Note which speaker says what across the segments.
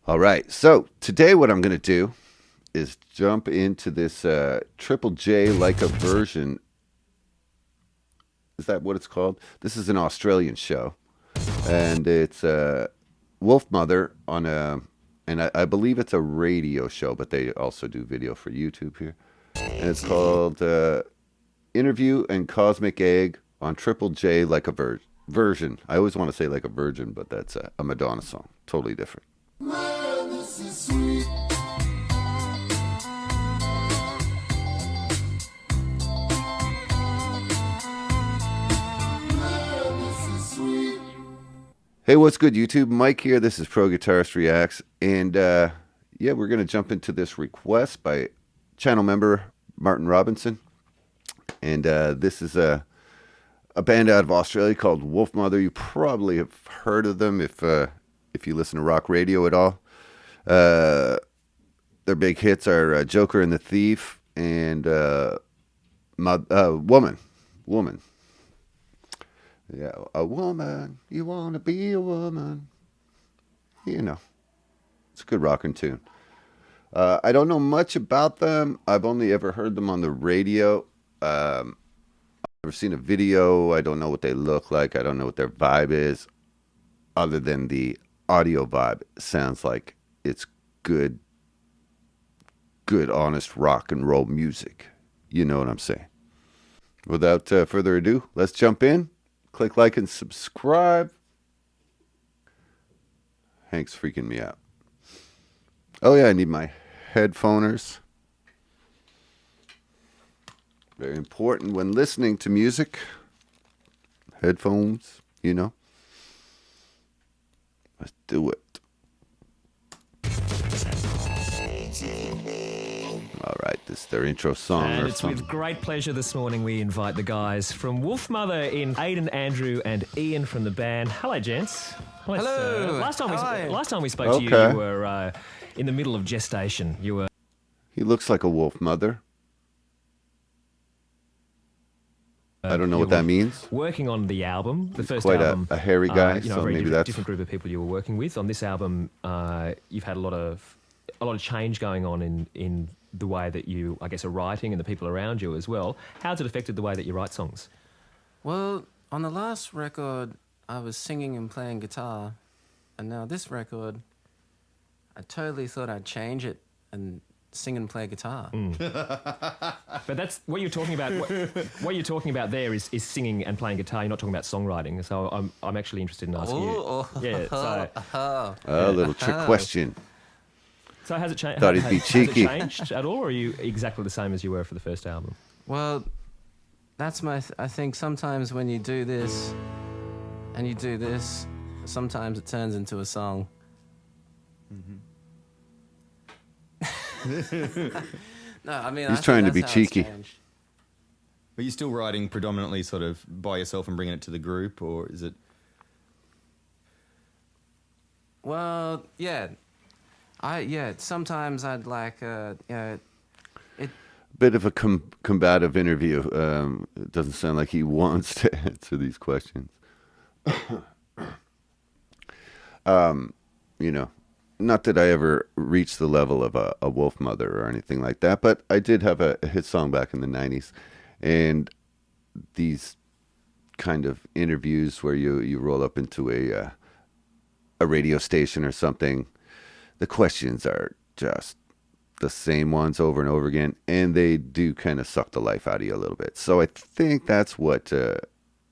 Speaker 1: All right. So today, what I'm going to do is jump into this Triple J like a version. Is that what it's called? This is an Australian show, and it's Wolfmother on a, and I believe it's a radio show, but they also do video for YouTube here, and it's called Interview and Cosmic Egg on Triple J like a version. I always want to say like a virgin, but that's a Madonna song, totally different.
Speaker 2: Man, this is sweet. Man, this is sweet.
Speaker 1: Hey, what's good, YouTube? Mike here. This is Pro Guitarist Reacts, and yeah, we're gonna jump into this request by channel member Martin Robinson, and this is a band out of Australia called Wolfmother. You probably have heard of them if you listen to rock radio at all. Their big hits are Joker and the Thief and Woman. Yeah, a woman. You want to be a woman. You know, it's a good rockin' tune. I don't know much about them. I've only ever heard them on the radio. I've never seen a video. I don't know what they look like. I don't know what their vibe is, other than the audio vibe. It sounds like it's good, honest rock and roll music. You know what I'm saying. Without further ado, let's jump in. Click like and subscribe. Hank's freaking me out. Oh yeah, I need my headphoners. Very important when listening to music. Headphones, you know. Let's do it. All right, this is their intro song.
Speaker 3: And
Speaker 1: or
Speaker 3: it's
Speaker 1: something.
Speaker 3: with great pleasure this morning we invite the guys from Wolfmother in Aidan, Andrew, and Ian from the band. Hello, gents.
Speaker 4: Hello.
Speaker 3: Last time we spoke to you,
Speaker 1: Okay.
Speaker 3: you were in the middle of gestation. You were.
Speaker 1: He looks like a wolf mother. I don't know what that means.
Speaker 3: Working on the album, the first
Speaker 1: Quite
Speaker 3: album.
Speaker 1: a hairy guy,
Speaker 3: you know,
Speaker 1: so
Speaker 3: a very
Speaker 1: maybe
Speaker 3: different,
Speaker 1: that's-
Speaker 3: different group of people you were working with. On this album, you've had a lot of change going on in the way that you, I guess, are writing and the people around you as well. How's it affected the way that you write songs?
Speaker 4: Well, on the last record, I was singing and playing guitar, and now this record, I totally thought I'd change it and sing and play guitar.
Speaker 3: But that's what you're talking about. What you're talking about there is singing and playing guitar. You're not talking about songwriting. So I'm actually interested in asking you. Yeah. So,
Speaker 1: A little trick question.
Speaker 3: so has it changed?
Speaker 1: Thought he'd be cheeky.
Speaker 3: Has it changed at all, or are you exactly the same as you were for the first album?
Speaker 4: Well, that's I think sometimes when you do this, and you do this, sometimes it turns into a song. No, I mean,
Speaker 1: He's
Speaker 4: I think
Speaker 1: trying to
Speaker 4: that's
Speaker 1: be
Speaker 4: how it's
Speaker 1: cheeky.
Speaker 4: changed.
Speaker 5: Are you still writing predominantly sort of by yourself and bringing it to the group, or is it?
Speaker 4: Well, yeah. Sometimes I'd like,
Speaker 1: Bit of a combative interview. It doesn't sound like he wants to answer these questions. You know, not that I ever reached the level of a Wolfmother or anything like that, but I did have a hit song back in the 90s. And these kind of interviews where you roll up into a radio station or something, the questions are just the same ones over and over again, and they do kind of suck the life out of you a little bit. So I think that's what Mr.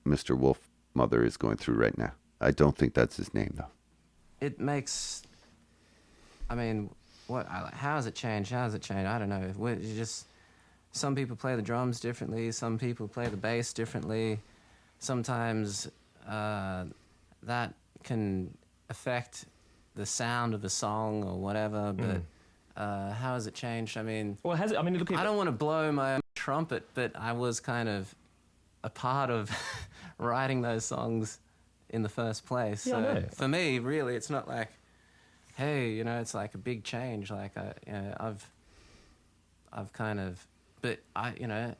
Speaker 1: Wolfmother is going through right now. I don't think that's his name, though.
Speaker 4: it makes. I mean, how has it changed? How has it changed? I don't know. You just, some people play the drums differently. Some people play the bass differently. Sometimes that can affect the sound of the song or whatever. But how has it changed? I mean,
Speaker 3: Well, has it? I mean, look.
Speaker 4: I don't want to blow my own trumpet, but I was kind of a part of writing those songs in the first place.
Speaker 3: Yeah, I know.
Speaker 4: So for me, really, it's not like, hey, you know, it's like a big change. Like I've kind of, but I'm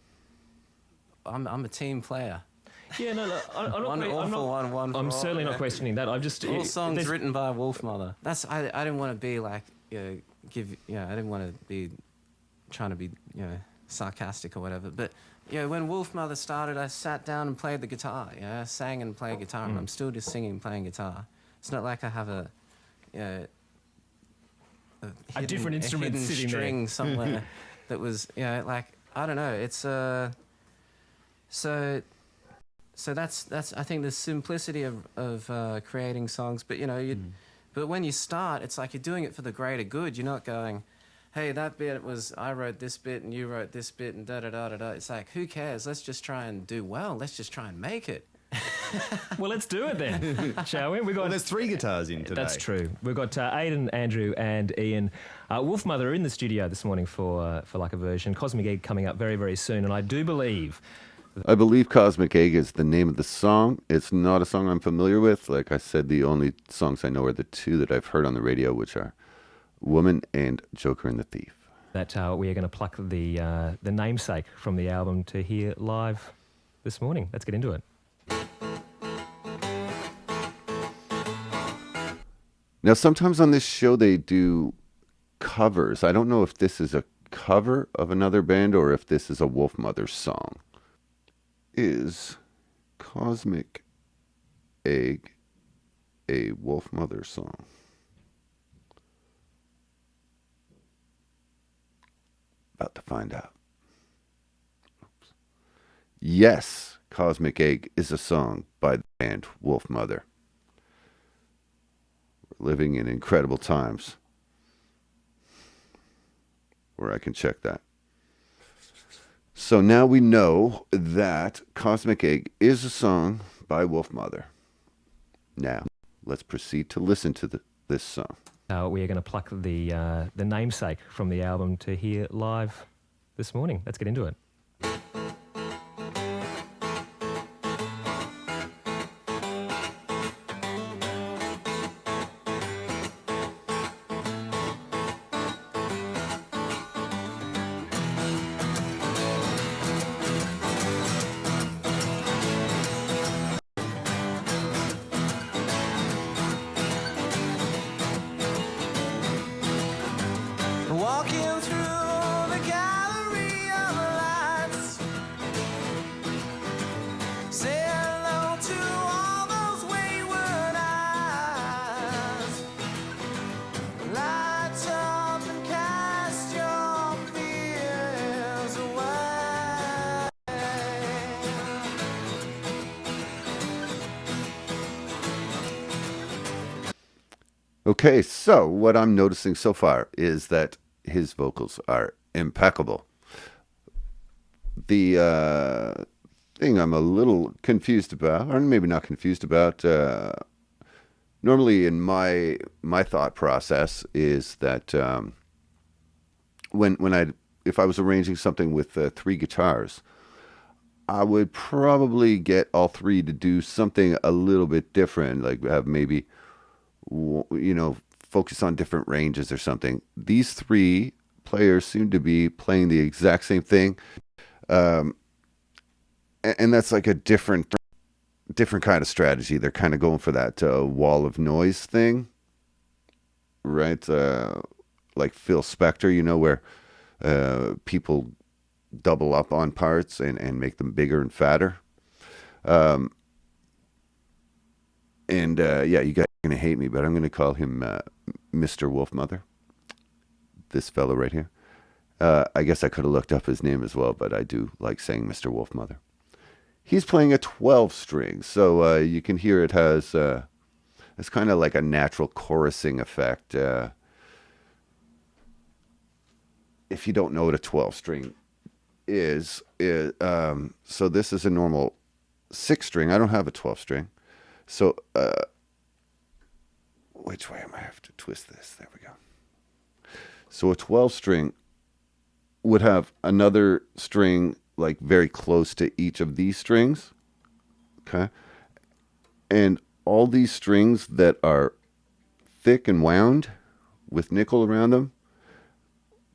Speaker 4: a team player.
Speaker 3: Yeah, no, I'm not.
Speaker 4: One
Speaker 3: I'm
Speaker 4: all
Speaker 3: not-
Speaker 4: for one, one for
Speaker 3: I'm
Speaker 4: all,
Speaker 3: certainly not
Speaker 4: yeah.
Speaker 3: questioning that. I'm just
Speaker 4: All songs
Speaker 3: there's-
Speaker 4: written by Wolfmother. I didn't want to be like I didn't want to be trying to be sarcastic or whatever. But when Wolfmother started, I sat down and played the guitar. I sang and played guitar, and I'm still just singing and playing guitar. It's not like I have a
Speaker 3: different instrument
Speaker 4: hidden
Speaker 3: sitting there.
Speaker 4: string somewhere that was like I don't know. It's so that's I think the simplicity of creating songs. But but when you start, it's like you're doing it for the greater good. You're not going, hey, that bit was I wrote this bit and you wrote this bit and da da da da da. It's like, who cares? Let's just try and do well. Let's just try and make it.
Speaker 3: well, let's do it then, shall we?
Speaker 5: Well, there's 3 guitars in today.
Speaker 3: That's true. We've got Aidan, Andrew, and Ian. Wolfmother are in the studio this morning for like a version. Cosmic Egg coming up very, very soon, and I believe
Speaker 1: Cosmic Egg is the name of the song. It's not a song I'm familiar with. Like I said, the only songs I know are the 2 that I've heard on the radio, which are Woman and Joker and the Thief.
Speaker 3: that we are going to pluck the namesake from the album to hear live this morning. Let's get into it.
Speaker 1: Now, sometimes on this show they do covers. I don't know if this is a cover of another band or if this is a Wolfmother song. Is Cosmic Egg a Wolfmother song? About to find out. Oops. Yes, Cosmic Egg is a song by the band Wolfmother. We're living in incredible times where I can check that. So now we know that Cosmic Egg is a song by Wolfmother. Now, let's proceed to listen to this song.
Speaker 3: We are going to pluck the namesake from the album to hear live this morning. Let's get into it.
Speaker 4: Walking through the gallery of lights, say hello to all those wayward eyes. Light up and cast your fears away.
Speaker 1: Okay, so what I'm noticing so far is that his vocals are impeccable. The thing I'm a little confused about, or maybe not confused about, normally in my thought process is that if I was arranging something with 3 guitars, I would probably get all 3 to do something a little bit different, like have maybe focus on different ranges or something. These 3 players seem to be playing the exact same thing, and that's like a different kind of strategy. They're kind of going for that wall of noise thing, right? Like Phil Spector, where people double up on parts and make them bigger and fatter. You guys are going to hate me, but I'm going to call him Mr. Wolfmother. This fellow right here. I guess I could have looked up his name as well, but I do like saying Mr. Wolfmother. He's playing a 12-string, so you can hear it has it's kind of like a natural chorusing effect. If you don't know what a 12-string is, so this is a normal 6-string. I don't have a 12-string. So, which way am I have to twist this? There we go. So a 12-string would have another string like very close to each of these strings. Okay. And all these strings that are thick and wound with nickel around them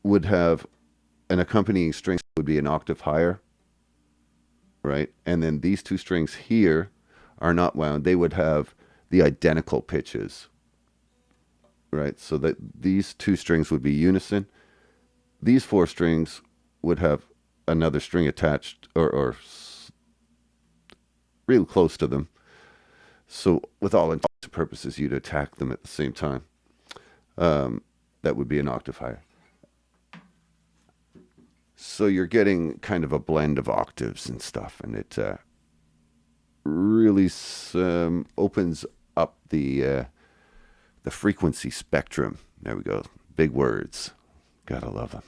Speaker 1: would have an accompanying string that would be an octave higher. right? And then these two strings here are not wound. They would have the identical pitches, right? So that these two strings would be unison. These four strings would have another string attached or real close to them. So with all intents and purposes, you'd attack them at the same time. That would be an octave higher. So you're getting kind of a blend of octaves and stuff, and it really opens up the frequency spectrum. There we go. Big words. Gotta love them.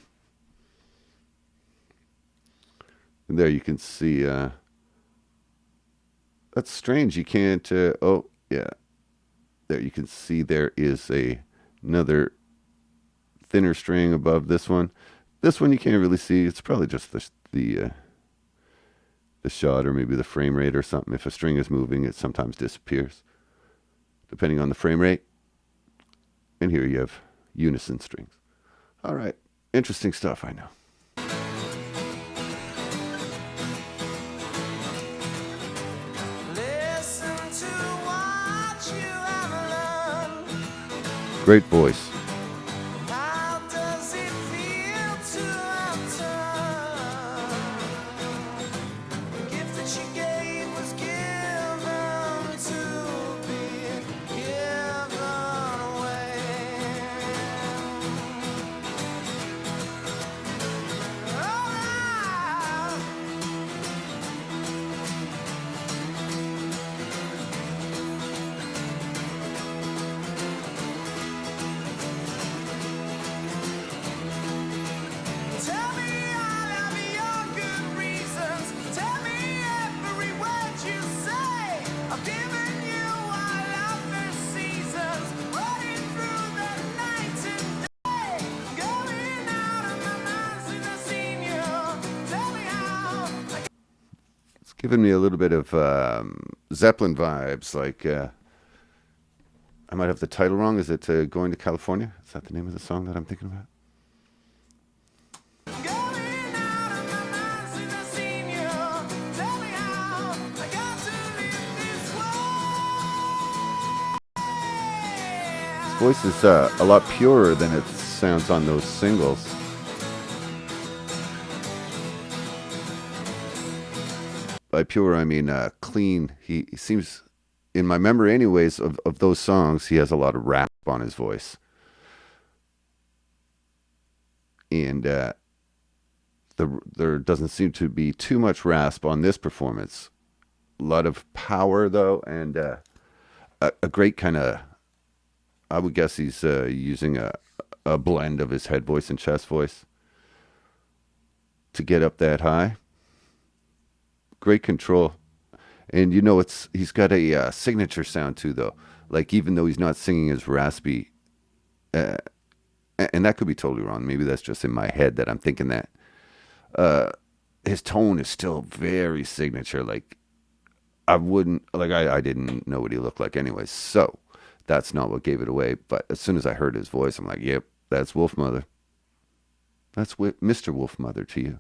Speaker 1: And there you can see. That's strange. You can't. Oh yeah. There you can see there is another thinner string above this one. This one you can't really see. It's probably just the shot or maybe the frame rate or something. If a string is moving, it sometimes disappears, depending on the frame rate. And here you have unison strings. All right. Interesting stuff, I know. Great voice. Giving me a little bit of Zeppelin vibes, like I might have the title wrong. Is it Going to California? Is that the name of the song that I'm thinking about? His voice is a lot purer than it sounds on those singles. By pure, I mean clean. He seems, in my memory anyways, of those songs, he has a lot of rap on his voice. And there doesn't seem to be too much rasp on this performance. A lot of power, though, and a great kind of, I would guess he's using a blend of his head voice and chest voice to get up that high. Great control. And you know, he's got a signature sound too, though. Like, even though he's not singing as raspy, and that could be totally wrong. Maybe that's just in my head that I'm thinking that. His tone is still very signature. Like, I didn't know what he looked like anyway. So that's not what gave it away. But as soon as I heard his voice, I'm like, yep, that's Wolfmother. That's Mr. Wolfmother to you.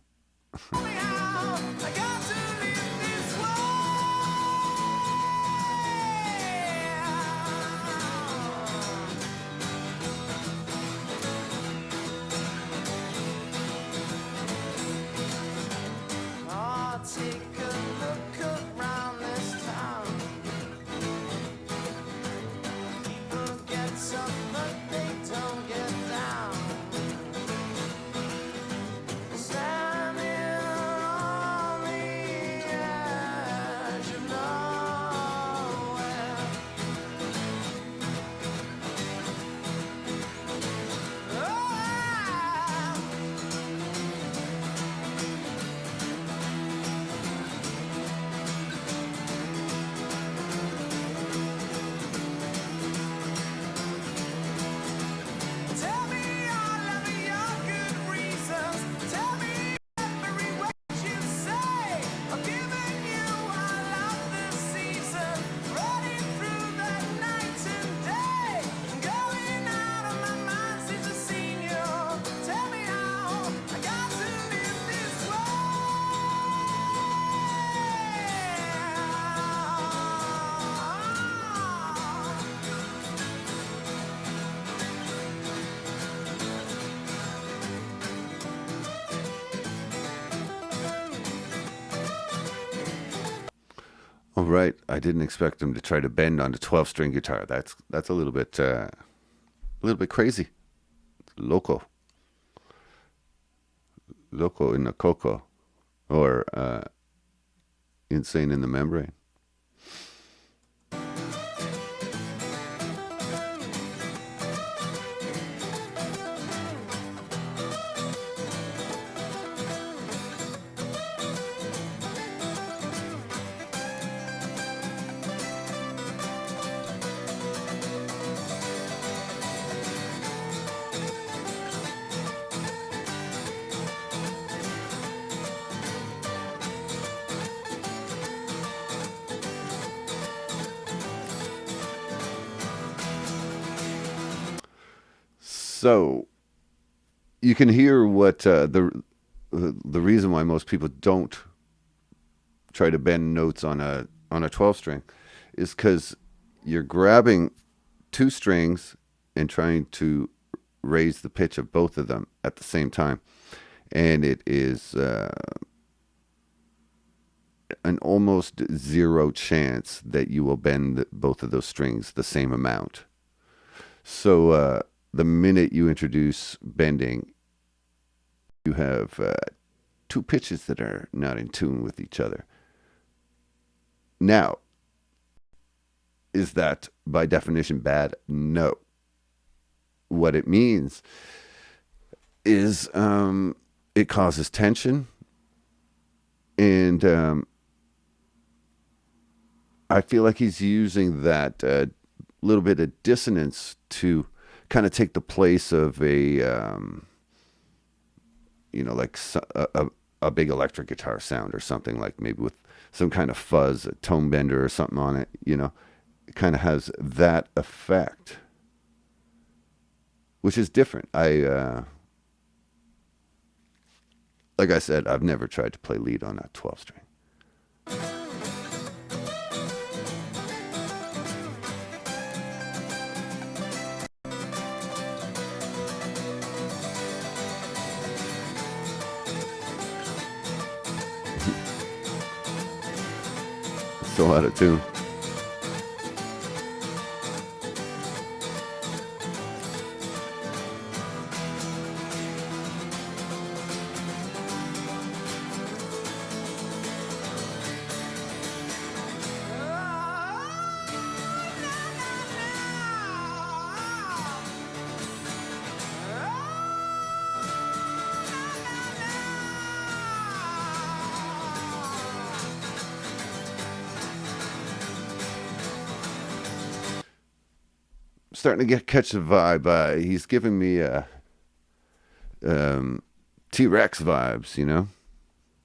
Speaker 1: All right, I didn't expect him to try to bend on a 12-string guitar. That's a little bit crazy. Loco. Loco in the coco, or insane in the membrane. So you can hear what the reason why most people don't try to bend notes on a 12-string is because you're grabbing two strings and trying to raise the pitch of both of them at the same time, and it is an almost zero chance that you will bend both of those strings the same amount. So the minute you introduce bending, you have two pitches that are not in tune with each other. Now, is that by definition bad? No. What it means is it causes tension, and I feel like he's using that little bit of dissonance to kind of take the place of a like a big electric guitar sound or something, like maybe with some kind of fuzz, a tone bender or something on it. It kind of has that effect, which is different. Like I said, I've never tried to play lead on a 12-string. So out of tune. Starting to catch the vibe. He's giving me T-Rex vibes,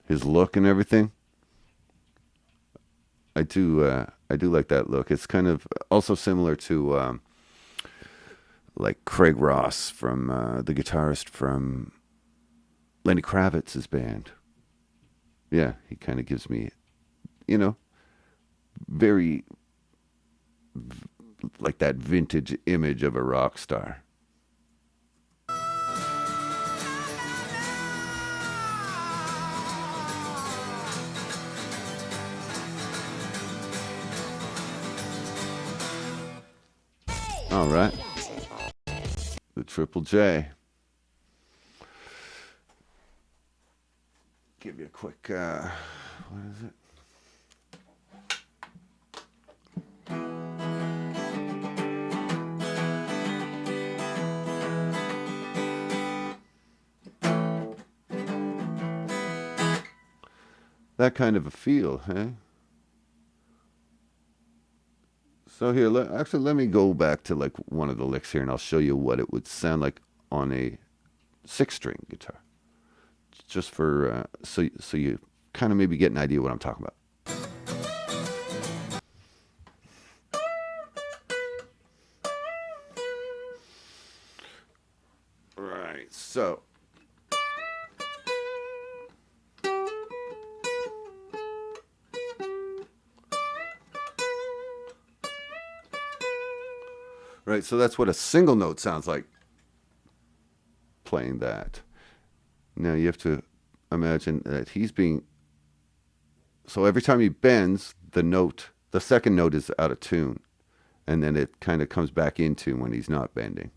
Speaker 1: his look and everything. I do like that look. It's kind of also similar to like Craig Ross from the guitarist from Lenny Kravitz's band. Yeah, he kind of gives me, very like that vintage image of a rock star. All right. The Triple J. Give you a quick, what is it? That kind of a feel, eh? So here, let me go back to like one of the licks here, and I'll show you what it would sound like on a 6-string guitar, just for so you kind of maybe get an idea what I'm talking about. Right, so. Right, so that's what a single note sounds like, playing that. Now you have to imagine that he's being... So every time he bends, the second note is out of tune, and then it kind of comes back into when he's not bending.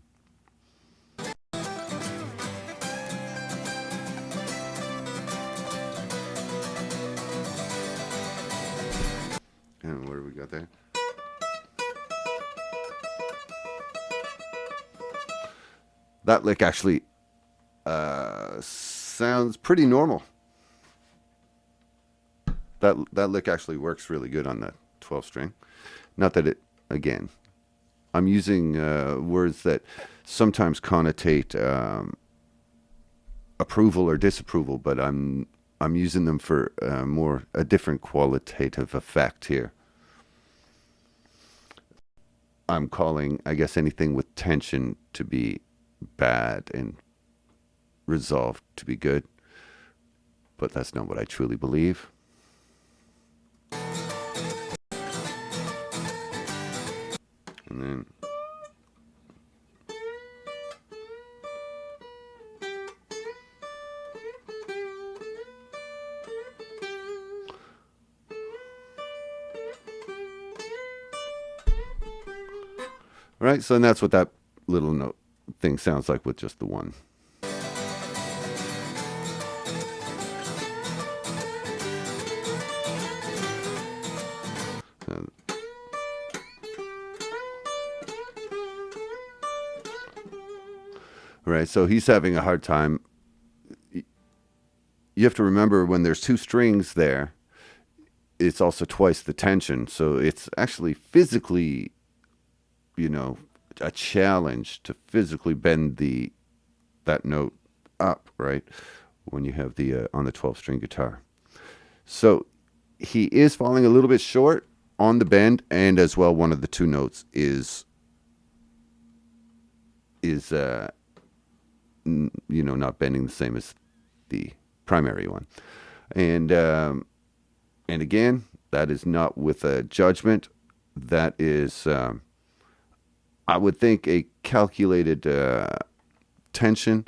Speaker 1: And what do we got there? That lick actually sounds pretty normal. That lick actually works really good on the 12 string. Not that it, again, I'm using words that sometimes connotate approval or disapproval, but I'm using them for a different qualitative effect here. I'm calling, I guess, anything with tension to be bad and resolved to be good, but that's not what I truly believe. And then right, so then that's what that little note thing sounds like with just the one. Right, so he's having a hard time. You have to remember when there's two strings there, it's also twice the tension. So it's actually physically, a challenge to physically bend that note up, right? When you have the on the 12-string guitar. So he is falling a little bit short on the bend, and as well, one of the two notes is not bending the same as the primary one. And again, that is not with a judgment. That is, I would think, a calculated tension.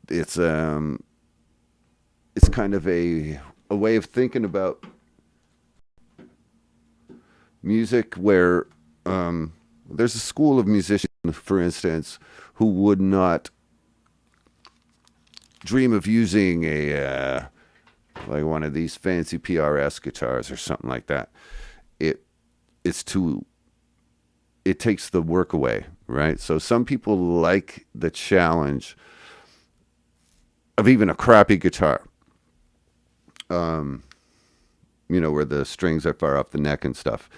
Speaker 1: It's kind of a way of thinking about music where there's a school of musicians, for instance, who would not dream of using like one of these fancy PRS guitars or something like that. It takes the work away, right? So some people like the challenge of even a crappy guitar, where the strings are far off the neck and stuff,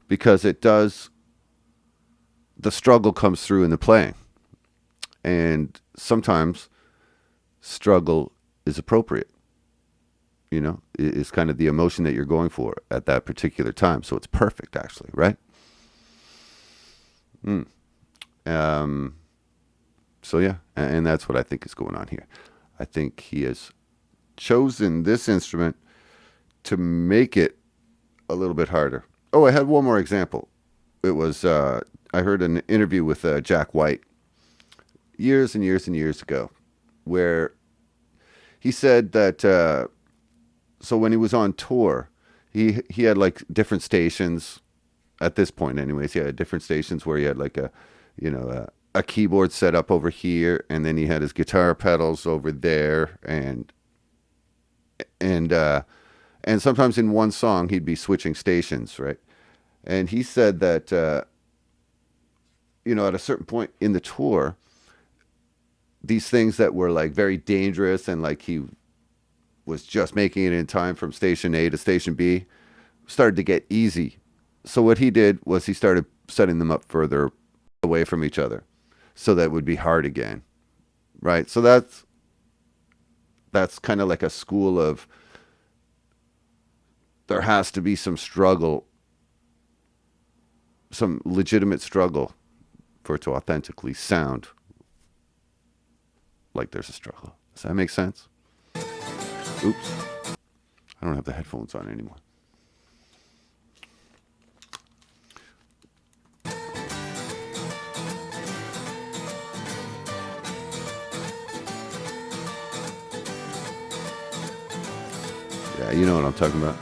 Speaker 1: because the struggle comes through in the playing. And sometimes struggle is appropriate. It's kind of the emotion that you're going for at that particular time. So it's perfect, actually, right? So yeah, and that's what I think is going on here. I think he has chosen this instrument to make it a little bit harder. Oh, I had one more example. It was, I heard an interview with Jack White years and years and years ago, where he said that, so when he was on tour, he had like different stations at this point anyways. He had different stations where he had like a keyboard set up over here, and then he had his guitar pedals over there, and sometimes in one song he'd be switching stations, right? And he said that, at a certain point in the tour, these things that were like very dangerous and like he was just making it in time from station A to station B started to get easy. So what he did was he started setting them up further away from each other so that it would be hard again, right? So that's kind of like a school of, there has to be some struggle, some legitimate struggle for it to authentically sound like there's a struggle. Does that make sense? Oops. I don't have the headphones on anymore. Yeah, you know what I'm talking about.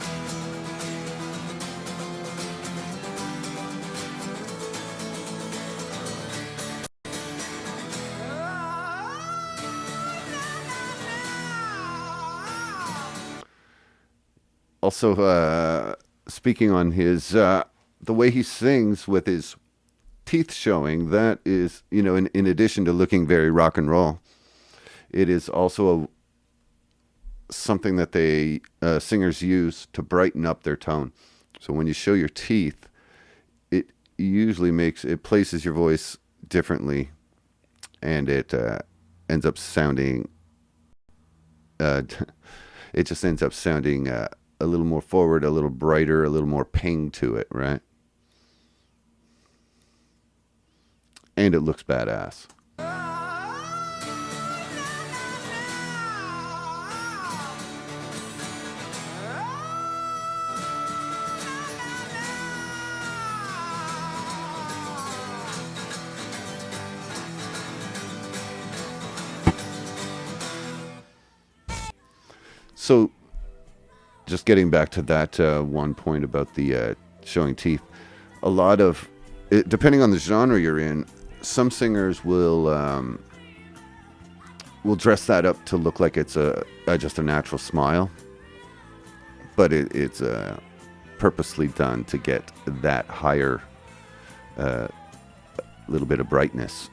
Speaker 1: also, speaking on his the way he sings with his teeth showing, that is, in addition to looking very rock and roll, it is also something that they singers use to brighten up their tone. So when you show your teeth, it usually places your voice differently, and it ends up sounding. It just ends up sounding a little more forward, a little brighter, a little more ping to it, right? And it looks badass. So, just getting back to that one point about the showing teeth, a lot of, depending on the genre you're in, some singers will dress that up to look like it's just a natural smile, but it's purposely done to get that higher little bit of brightness.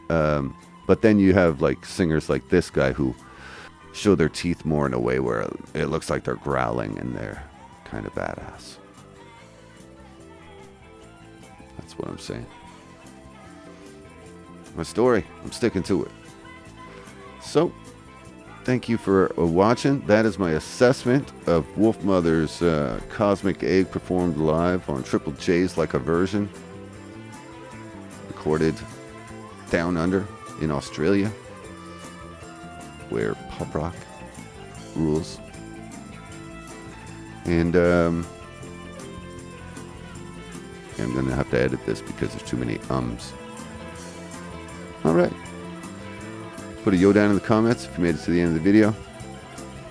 Speaker 1: But then you have like singers like this guy who show their teeth more in a way where it looks like they're growling and they're kind of badass. That's what I'm saying. My story, I'm sticking to it. So, thank you for watching. That is my assessment of Wolfmother's Cosmic Egg performed live on Triple J's Like a Version, recorded down under in Australia, where pub rock rules. And I'm going to have to edit this because there's too many ums. All right. Put a yo down in the comments if you made it to the end of the video.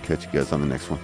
Speaker 1: Catch you guys on the next one.